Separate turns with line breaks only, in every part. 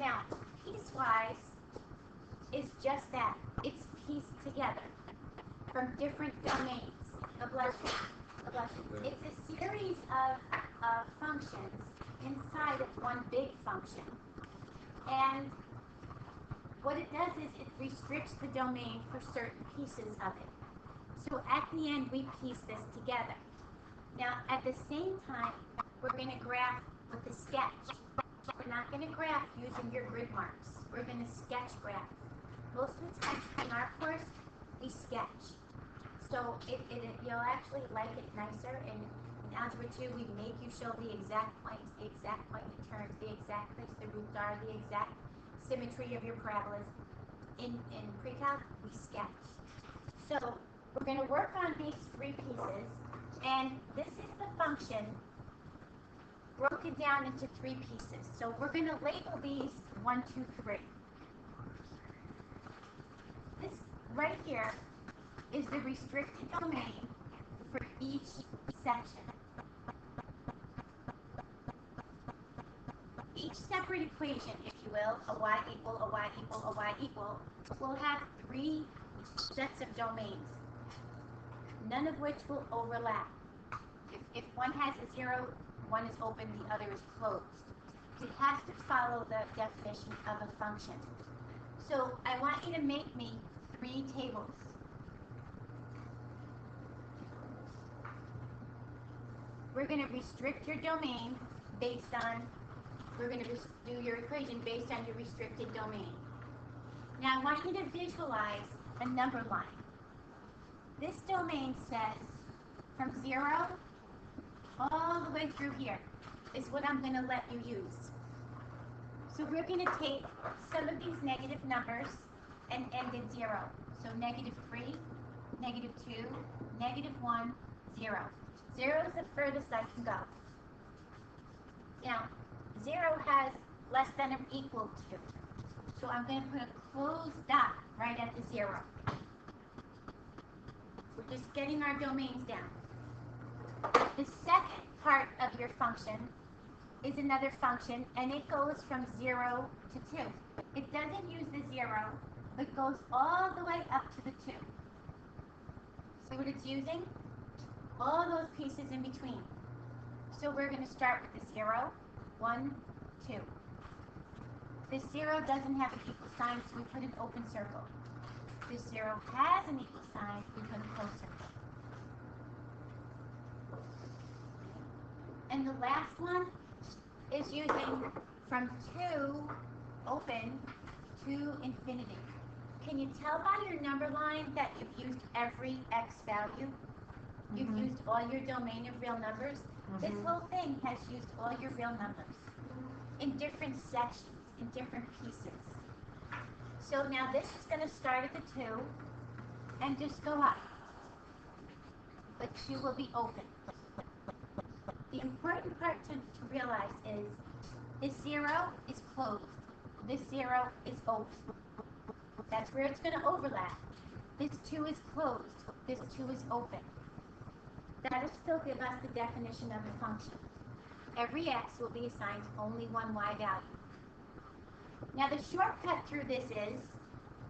Now, piecewise is just that. It's pieced together from different domains. God bless you. God bless you. It's a series of functions inside of one big function. And what it does is it restricts the domain for certain pieces of it. So at the end, we piece this together. Now, at the same time, we're going to graph with the sketch. We're not going to graph using your grid marks. We're going to sketch graph. Most of the time in our course, we sketch. So you'll actually like it nicer. And in Algebra 2, we make you show the exact points, the exact point in terms, the exact place the roots are, the exact symmetry of your parabolas. In precalc, we sketch. So we're going to work on these three pieces. And this is the function broken down into three pieces. So we're going to label these 1, 2, 3. This right here is the restricted domain for each section. Each separate equation, if you will, a y equal, a y equal, a y equal, will have three sets of domains, none of which will overlap. If one has a 0, one is open, the other is closed. It has to follow the definition of a function. So I want you to make me 3 tables. We're going to restrict your domain based on, we're going to do your equation based on your restricted domain. Now I want you to visualize a number line. This domain says from 0 all the way through here is what I'm going to let you use. So we're going to take some of these negative numbers and end at 0. So -3, -2, -1, 0. 0 is the furthest I can go. Now, 0 has less than or equal to. So I'm going to put a closed dot right at the 0. We're just getting our domains down. The second part of your function is another function, and it goes from 0 to 2. It doesn't use the 0, but goes all the way up to the 2. See what it's using? All those pieces in between. So we're going to start with the 0, 1, 2. This 0 doesn't have an equal sign, so we put an open circle. This 0 has an equal sign, we put a closed circle. And the last one is using from 2, open, to infinity. Can you tell by your number line that you've used every x value? You've used all your domain of real numbers. This whole thing has used all your real numbers in different sections, in different pieces. So now this is going to start at the 2 and just go up. The 2 will be open. The important part to realize is this 0 is closed. This 0 is open. That's where it's going to overlap. This 2 is closed. This 2 is open. That will still give us the definition of the function. Every x will be assigned only one y value. Now the shortcut through this is,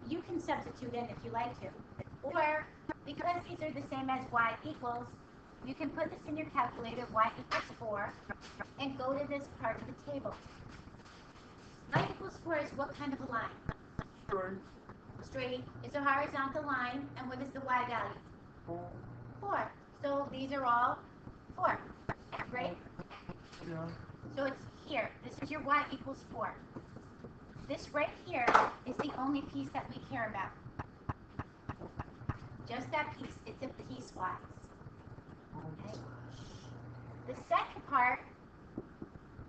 you can substitute in if you like to. Or, because these are the same as y equals, you can put this in your calculator, y equals 4, and go to this part of the table. Y equals 4 is what kind of a line?
Straight.
Straight. It's a horizontal line, and what is the y value? 4. So these are all 4, right?
Yeah.
So it's here. This is your y equals 4. This right here is the only piece that we care about. Just that piece. It's a piecewise. Okay. The second part,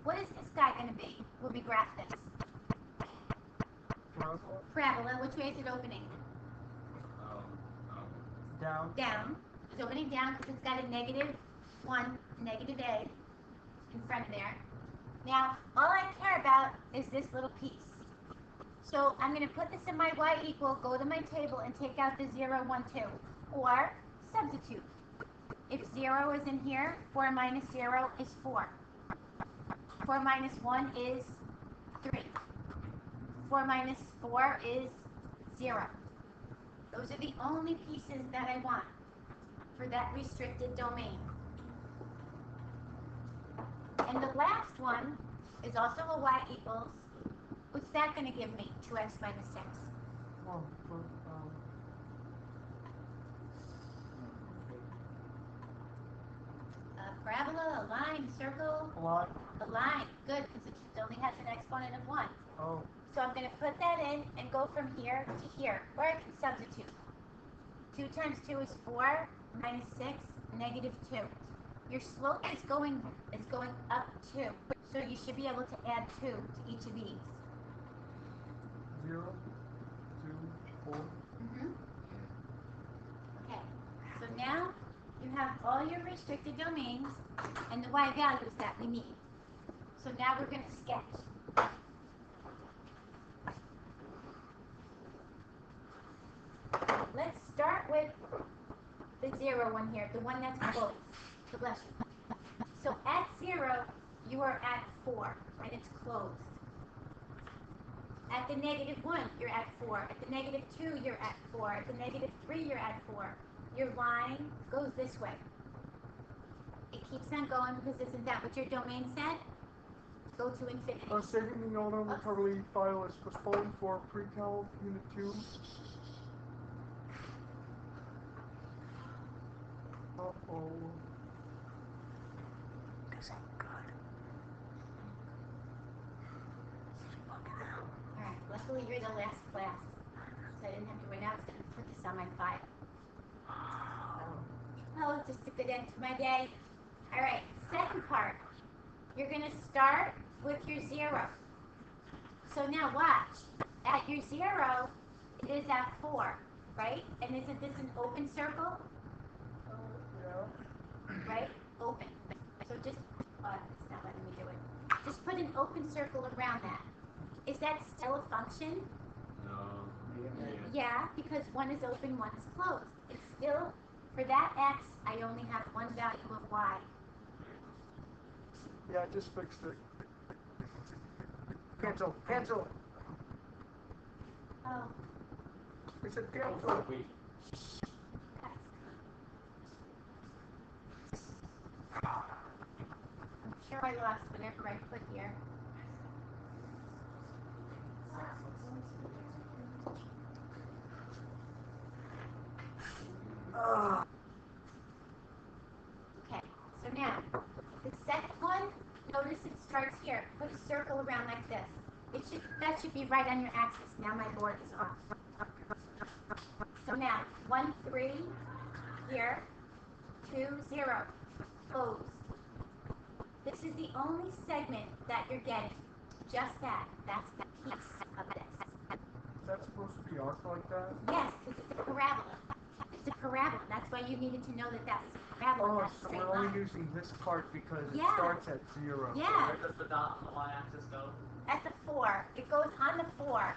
what is this guy going to be when we graph this? Parabola. Which way is it opening?
Down.
Down. It's opening down because it's got a -1, -a in front of there. Now, all I care about is this little piece. So I'm going to put this in my y equal, go to my table, and take out the 0, 1, 2. Or substitute. If 0 is in here, 4 minus 0 is 4. 4 minus 1 is 3. 4 minus 4 is 0. Those are the only pieces that I want for that restricted domain. And the last one is also a y equals, what's that going to give me? 2x minus 6.
Oh,
A parabola, a line, a circle,
a lot.
a line. Good, because it only has an exponent of 1.
Oh,
So I'm going to put that in and go from here to here, or I can substitute. 2 times 2 is 4, minus 6, negative 2. Your slope is going up 2, so you should be able to add 2 to each of these.
0, 2, 4.
Okay, so now you have all your restricted domains and the y values that we need. So now we're going to sketch. Let's start with the 0 one here, the one that's closed. So at 0, you are at 4, and it's closed. At the negative 1, you're at 4. At the negative 2, you're at 4. At the negative 3, you're at 4. Your line goes this way. It keeps on going because isn't that what your domain said? Go to infinity.
Saving the auto recovery file is postponed for precalc unit 2. Uh-oh. This ain't good.
Alright, luckily you're the last class, so I didn't have to run out and put this on my file. Oh, just a good end to my day. Alright, second part. You're going to start with your 0. So now watch. At your 0, it is at 4, right? And isn't this an open circle?
Yeah.
Right? Open. So just, it's not letting me do it. Just put an open circle around that. Is that still a function?
No.
Yeah, because one is open, one is closed. It's still, for that x, I only have one value of y.
Yeah, I just fixed it. Cancel. Cancel.
Oh,
I said cancel.
Wait.
guys. I'm sure I lost whatever I put here. Okay, so now, the second one, notice it starts here. Put a circle around like this. That should be right on your axis. Now my board is off. So now, 1, 3, here, 2, 0, closed. This is the only segment that you're getting. Just that. That's the piece of this.
Is that supposed to be arced like that?
Yes, because it's a parabola. It's a parabola. That's why you needed to know that that was a parabola,
Oh,
not a
so
straight
we're only
line.
using this part because it
Yeah.
starts at 0.
Yeah,
Where does the dot on the y-axis go?
at the 4. It goes on the 4.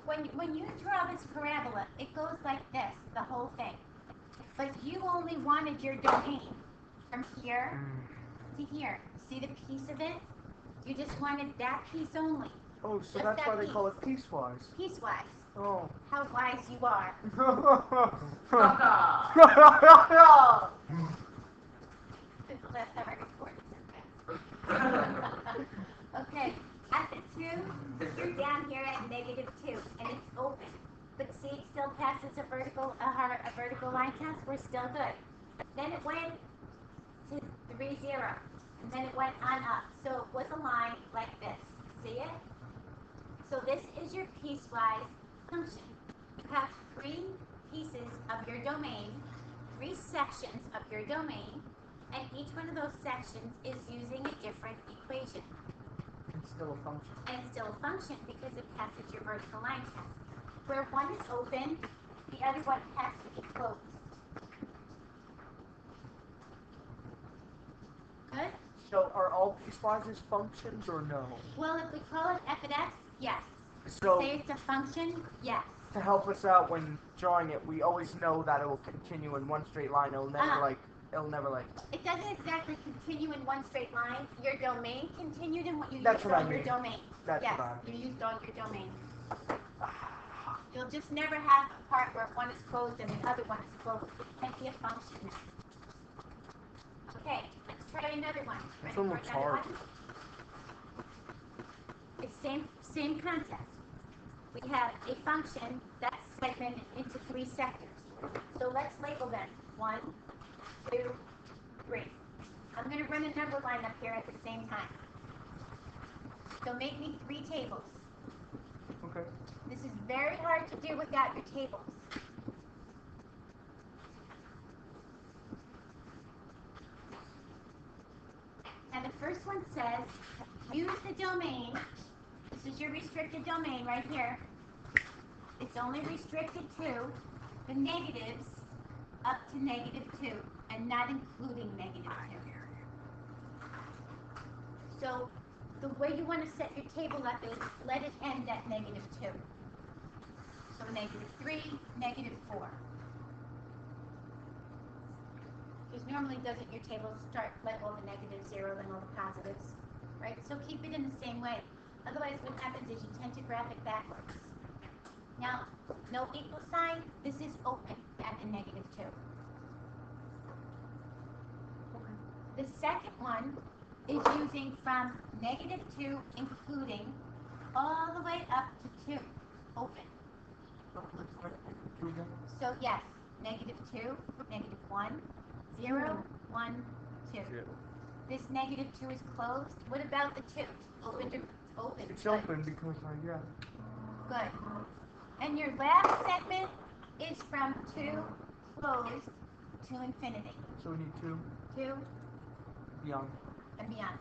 When you draw this parabola, it goes like this, the whole thing. But you only wanted your domain from here to here. See the piece of it? You just wanted that piece only.
Oh, so
Just
that's
that
why they
piece.
call it piecewise.
Piecewise.
Oh.
How wise you are. This is the last time I recorded that. Okay, at the 2, you're down here at negative 2, and it's open. But see, it still passes a vertical line test. We're still good. Then it went to 3, 0, and then it went on up. So it was a line like this. See it? So this is your piecewise function. You have 3 pieces of your domain, 3 sections of your domain, and each one of those sections is using a different equation.
It's still a function.
And it's still a function because it passes your vertical line test. Where one is open, the other one has to be closed. Good?
So are all piecewises functions or no?
Well, if we call it f of x, yes.
So
Say it's a function, yes.
to help us out when drawing it, we always know that it will continue in one straight line. It'll never like it'll never like.
It doesn't exactly continue in one straight line. Your domain continued in what you
That's
used
what I
on your
mean.
domain.
That's
yes,
what I mean.
you used on your domain. You'll just never have a part where one is closed and the other one is closed. It can't be a function. Okay, let's try another one.
This
Ready
one
for
looks
another
hard.
one? It's same concept. We have a function that's segmented into 3 sectors. So let's label them. 1, 2, 3. I'm going to run a number line up here at the same time. So make me 3 tables.
Okay.
This is very hard to do without your tables. And the first one says, use the domain. This is your restricted domain right here. It's only restricted to the negatives up to -2 and not including -2. So the way you want to set your table up is let it end at -2. So -3, -4. Because normally doesn't your table start like all the negatives, 0, then all the positives, right? So keep it in the same way. Otherwise what happens is you tend to graph it backwards. Now, no equal sign, this is open at the -2. The second one is using from -2 including all the way up to 2, open. So yes, -2, -1, 0, 1, 2. This -2 is closed. What about the 2? Open to open.
It's
Good.
open because yeah.
Good. And your last segment is from 2 closed to infinity.
So we need 2
2
beyond.
and beyond.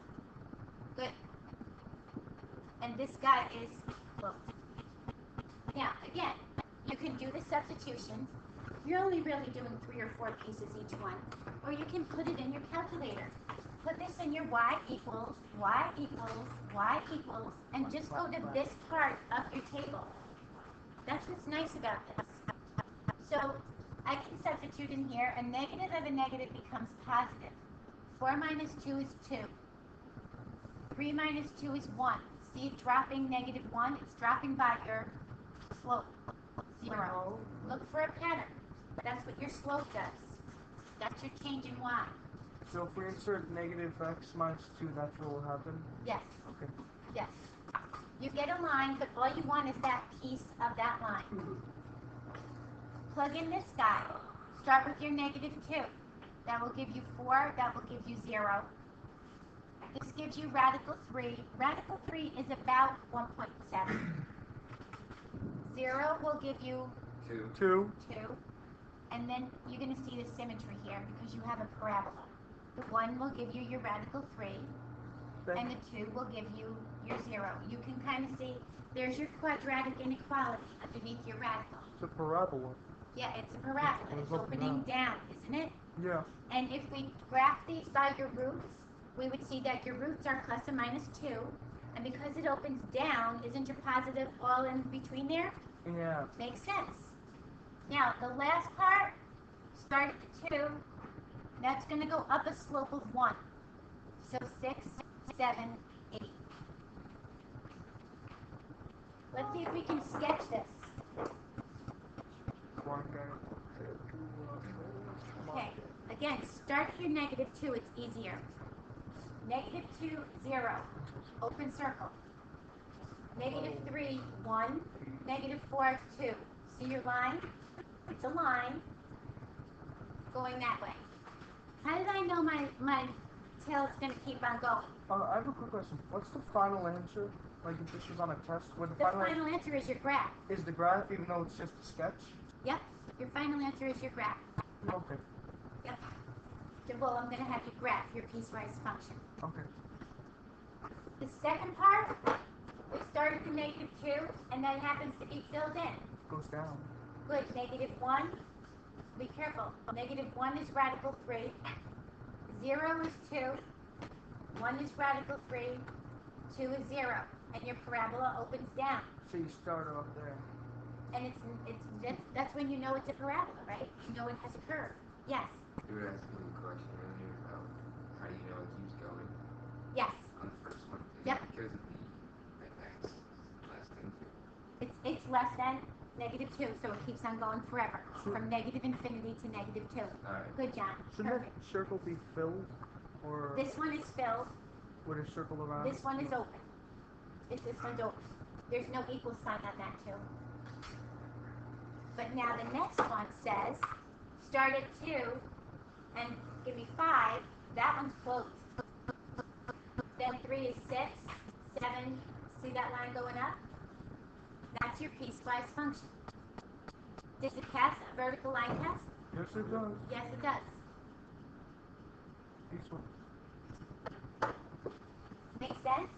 Good. And this guy is closed. Now, again, you can do the substitutions. You're only really doing 3 or 4 pieces each one. Or you can put it in your calculator. Put this in your y equals, and just go to this part of your table. That's what's nice about this. So I can substitute in here, a negative of a negative becomes positive. 4 minus 2 is 2. 3 minus 2 is 1. See it dropping -1? It's dropping by your slope, 0. Look for a pattern. That's what your slope does. That's your change in y.
So if we insert -x minus 2, that's what will happen?
Yes,
Okay.
yes. You get a line, but all you want is that piece of that line. Plug in this guy. Start with your -2. That will give you 4. That will give you 0. This gives you radical 3. Radical 3 is about 1.7. 0 will give you
2.
2. And then you're going to see the symmetry here because you have a parabola. The 1 will give you your radical 3. And the 2 will give you your 0. You can kind of see there's your quadratic inequality underneath your radical.
It's a parabola.
Yeah, it's a parabola. It's opening down, isn't it?
Yeah.
And if we graph these by your roots, we would see that your roots are plus or minus 2. And because it opens down, isn't your positive all in between there?
Yeah.
Makes sense. Now, the last part, start at 2. That's going to go up a slope of 1. So 6, 7, 8. Let's see if we can sketch this. Okay, again, start your -2, it's easier. -2, 0, open circle. -3, 1, -4, 2. See your line? It's a line going that way. How did I know my tail's going to keep on going?
I have a quick question. What's the final answer? Like if this was on a test, would the
The
final
final answer is your graph.
is the graph, even though it's just a sketch?
Yep, your final answer is your graph.
Okay.
Yep. Well, I'm going to have you graph your piecewise function.
Okay.
The second part, we start at the -2, and that happens to be filled in.
Goes down.
Good, -1. Be careful. -1 is radical 3. 0 is 2. 1 is radical 3. 2 is 0. And your parabola opens down.
So you start off there.
And that's when you know it's a parabola, right? You know it has a curve. Yes.
You were asking me a question earlier about how you know it keeps going
Yes.
on the first one. Is
Yep.
it because of the x less than 2?
It's less than -2, so it keeps on going forever. From negative infinity to -2.
Alright.
Good, John.
Shouldn't
Perfect.
that circle be filled? Or
This one is filled.
would it circle around?
This one is open. This one's open. There's no equal sign on that too. But now the next one says, start at 2 and give me 5. That one's closed. Then 3 is 6, 7. See that line going up? That's your piecewise function. Does it pass a vertical line test?
Yes, it does.
Yes, it does.
These ones.
Make sense?